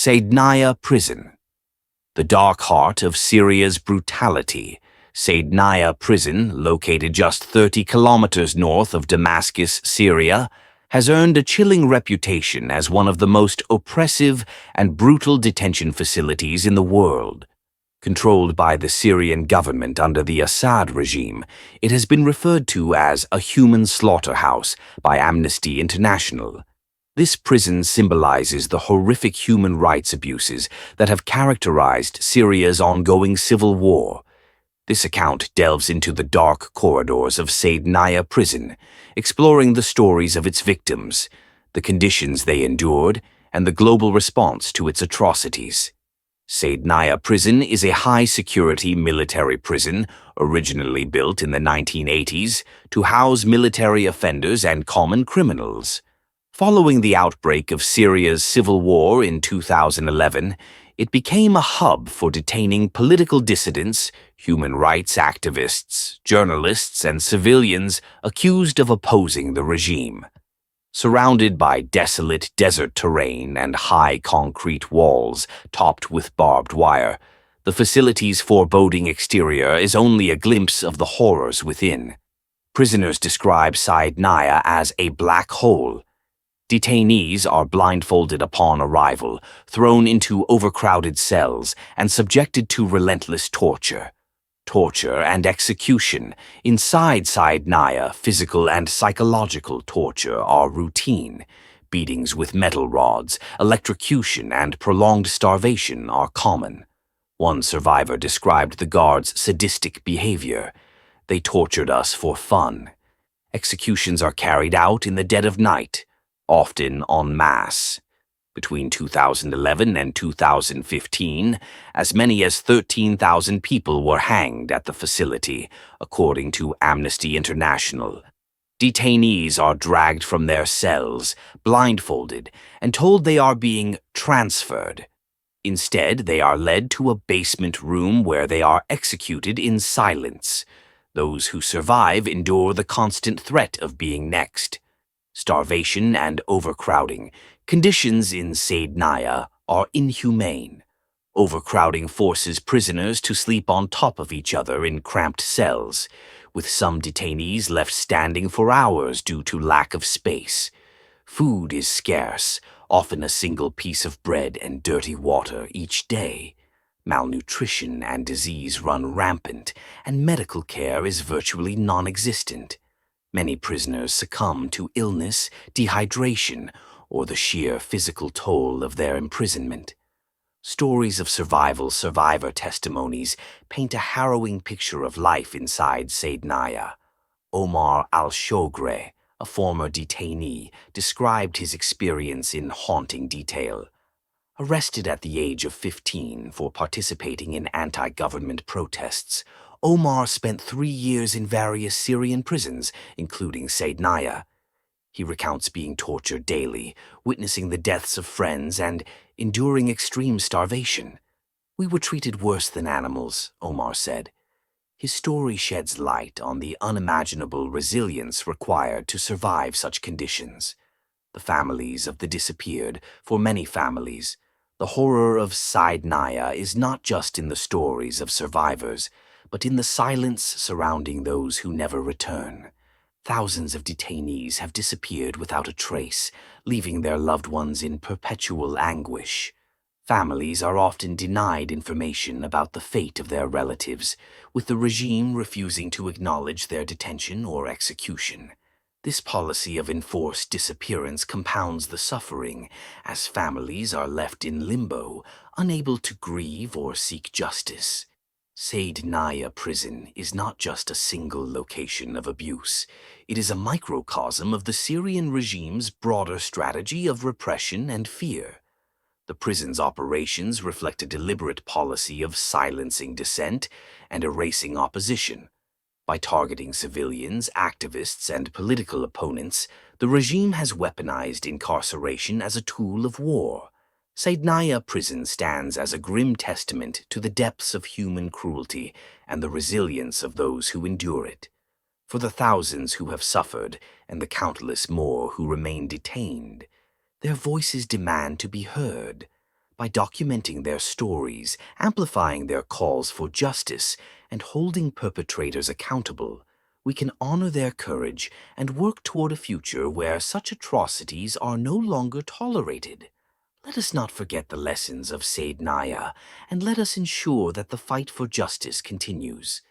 Saydnaya Prison. The dark heart of Syria's brutality, Saydnaya Prison, located just 30 kilometers north of Damascus, Syria, has earned a chilling reputation as one of the most oppressive and brutal detention facilities in the world. Controlled by the Syrian government under the Assad regime, it has been referred to as a human slaughterhouse by Amnesty International. This prison symbolizes the horrific human rights abuses that have characterized Syria's ongoing civil war. This account delves into the dark corridors of Saydnaya Prison, exploring the stories of its victims, the conditions they endured, and the global response to its atrocities. Saydnaya Prison is a high-security military prison originally built in the 1980s to house military offenders and common criminals. Following the outbreak of Syria's civil war in 2011, it became a hub for detaining political dissidents, human rights activists, journalists, and civilians accused of opposing the regime. Surrounded by desolate desert terrain and high concrete walls topped with barbed wire, the facility's foreboding exterior is only a glimpse of the horrors within. Prisoners describe Saydnaya as a black hole. Detainees are blindfolded upon arrival, thrown into overcrowded cells, and subjected to relentless torture. Torture and execution. Inside Saydnaya, physical and psychological torture are routine. Beatings with metal rods, electrocution, and prolonged starvation are common. One survivor described the guards' sadistic behavior. "They tortured us for fun." Executions are carried out in the dead of night, often en masse. Between 2011 and 2015, as many as 13,000 people were hanged at the facility, according to Amnesty International. Detainees are dragged from their cells, blindfolded, and told they are being transferred. Instead, they are led to a basement room where they are executed in silence. Those who survive endure the constant threat of being next. Starvation and overcrowding. Conditions in Saydnaya are inhumane. Overcrowding forces prisoners to sleep on top of each other in cramped cells, with some detainees left standing for hours due to lack of space. Food is scarce, often a single piece of bread and dirty water each day. Malnutrition and disease run rampant, and medical care is virtually non-existent. Many prisoners succumb to illness, dehydration, or the sheer physical toll of their imprisonment. Stories of survivor testimonies paint a harrowing picture of life inside Saydnaya. Omar al-Shogre, a former detainee, described his experience in haunting detail. Arrested at the age of 15 for participating in anti-government protests, Omar spent 3 years in various Syrian prisons, including Saydnaya. He recounts being tortured daily, witnessing the deaths of friends, and enduring extreme starvation. "We were treated worse than animals," Omar said. His story sheds light on the unimaginable resilience required to survive such conditions. The families of the disappeared. For many families, the horror of Saydnaya is not just in the stories of survivors, but in the silence surrounding those who never return. Thousands of detainees have disappeared without a trace, leaving their loved ones in perpetual anguish. Families are often denied information about the fate of their relatives, with the regime refusing to acknowledge their detention or execution. This policy of enforced disappearance compounds the suffering, as families are left in limbo, unable to grieve or seek justice. Saydnaya Prison is not just a single location of abuse. It is a microcosm of the Syrian regime's broader strategy of repression and fear. The prison's operations reflect a deliberate policy of silencing dissent and erasing opposition. By targeting civilians, activists, and political opponents, the regime has weaponized incarceration as a tool of war. Saydnaya Prison stands as a grim testament to the depths of human cruelty and the resilience of those who endure it. For the thousands who have suffered and the countless more who remain detained, their voices demand to be heard. By documenting their stories, amplifying their calls for justice, and holding perpetrators accountable, we can honor their courage and work toward a future where such atrocities are no longer tolerated. Let us not forget the lessons of Saydnaya, and let us ensure that the fight for justice continues.